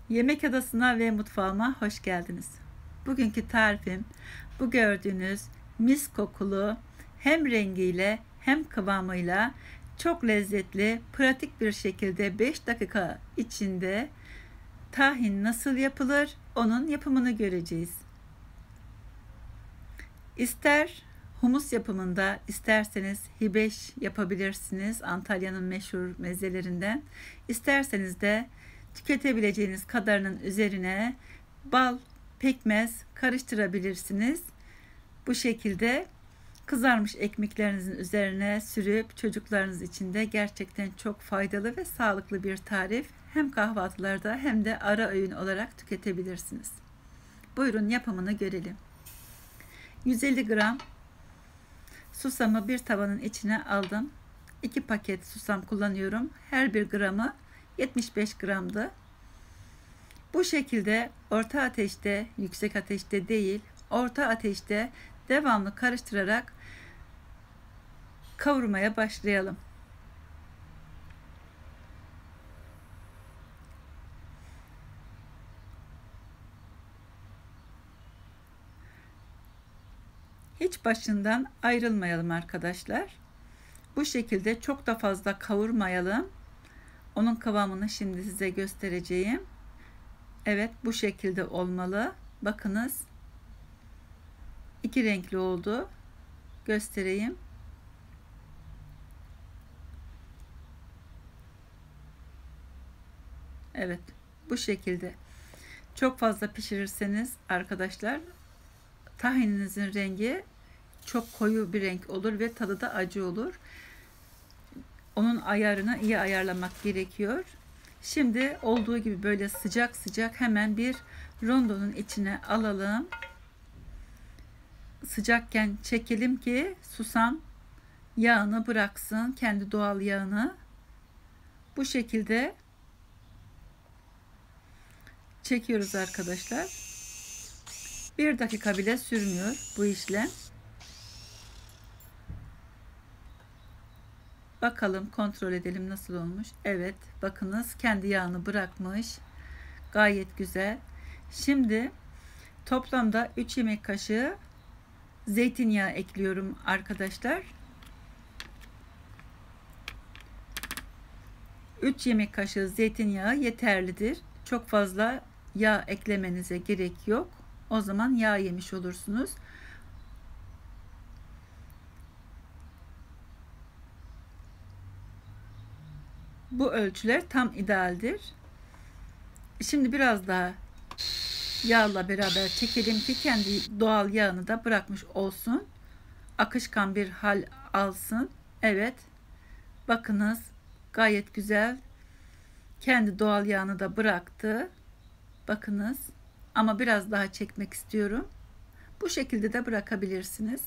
Yemek odasına ve mutfağıma hoş geldiniz. Bugünkü tarifim bu gördüğünüz mis kokulu, hem rengiyle hem kıvamıyla çok lezzetli, pratik bir şekilde 5 dakika içinde tahin nasıl yapılır onun yapımını göreceğiz. İster humus yapımında, isterseniz hibeş yapabilirsiniz, Antalya'nın meşhur mezelerinden. İsterseniz de tüketebileceğiniz kadarının üzerine bal, pekmez karıştırabilirsiniz. Bu şekilde kızarmış ekmeklerinizin üzerine sürüp çocuklarınız için de gerçekten çok faydalı ve sağlıklı bir tarif. Hem kahvaltılarda hem de ara öğün olarak tüketebilirsiniz. Buyurun yapımını görelim. 150 gram susamı bir tavanın içine aldım. 2 paket susam kullanıyorum. Her bir gramı 75 gramdı. Bu şekilde orta ateşte, yüksek ateşte değil, orta ateşte devamlı karıştırarak kavurmaya başlayalım. Hiç başından ayrılmayalım arkadaşlar. Bu şekilde çok da fazla kavurmayalım. Onun kıvamını şimdi size göstereceğim. Evet, bu şekilde olmalı. Bakınız. 2 renkli oldu. Göstereyim. Evet, bu şekilde. Çok fazla pişirirseniz arkadaşlar tahininizin rengi çok koyu bir renk olur ve tadı da acı olur. Onun ayarını iyi ayarlamak gerekiyor. Şimdi olduğu gibi böyle sıcak sıcak hemen bir rondonun içine alalım. Sıcakken çekelim ki susam yağını bıraksın, kendi doğal yağını. Bu şekilde çekiyoruz arkadaşlar. 1 dakika bile sürmüyor bu işlem. Bakalım, kontrol edelim nasıl olmuş. Evet, bakınız kendi yağını bırakmış. Gayet güzel. Şimdi toplamda 3 yemek kaşığı zeytinyağı ekliyorum arkadaşlar. 3 yemek kaşığı zeytinyağı yeterlidir. Çok fazla yağ eklemenize gerek yok. O zaman yağ yemiş olursunuz. Bu ölçüler tam idealdir. Şimdi biraz daha yağla beraber çekelim ki kendi doğal yağını da bırakmış olsun. Akışkan bir hal alsın. Evet. Bakınız gayet güzel. Kendi doğal yağını da bıraktı. Bakınız. Ama biraz daha çekmek istiyorum. Bu şekilde de bırakabilirsiniz.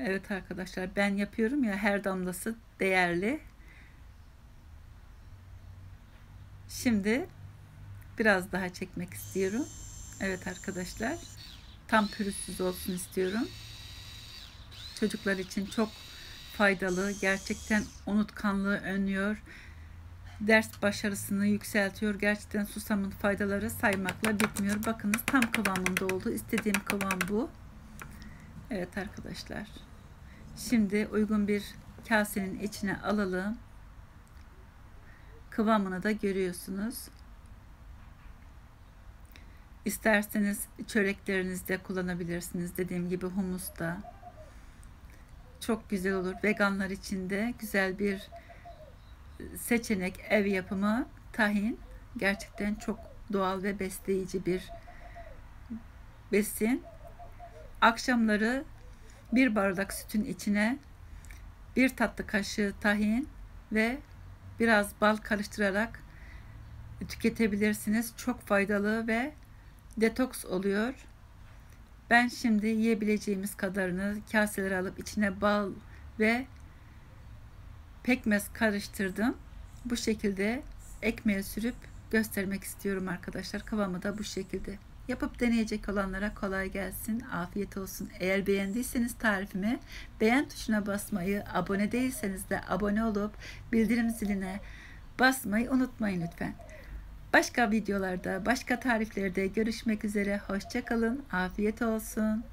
Evet arkadaşlar, ben yapıyorum ya, her damlası değerli. Şimdi biraz daha çekmek istiyorum. Evet arkadaşlar, tam pürüzsüz olsun istiyorum. Çocuklar için çok faydalı, gerçekten unutkanlığı önlüyor. Ders başarısını yükseltiyor. Gerçekten susamın faydaları saymakla bitmiyor. Bakınız tam kıvamında oldu. İstediğim kıvam bu. Evet arkadaşlar. Şimdi uygun bir kasenin içine alalım. Kıvamını da görüyorsunuz. İsterseniz çöreklerinizde kullanabilirsiniz. Dediğim gibi humusta. Çok güzel olur. Veganlar için de güzel bir seçenek, ev yapımı tahin. Gerçekten çok doğal ve besleyici bir besin. Akşamları 1 bardak sütün içine 1 tatlı kaşığı tahin ve biraz bal karıştırarak tüketebilirsiniz. Çok faydalı ve detoks oluyor. Ben şimdi yiyebileceğimiz kadarını kaselere alıp içine bal ve pekmez karıştırdım. Bu şekilde ekmeğe sürüp göstermek istiyorum arkadaşlar. Kıvamı da bu şekilde. Yapıp deneyecek olanlara kolay gelsin, afiyet olsun. Eğer beğendiyseniz tarifimi beğen tuşuna basmayı, abone değilseniz de abone olup bildirim ziline basmayı unutmayın lütfen. Başka videolarda, başka tariflerde görüşmek üzere. Hoşça kalın, afiyet olsun.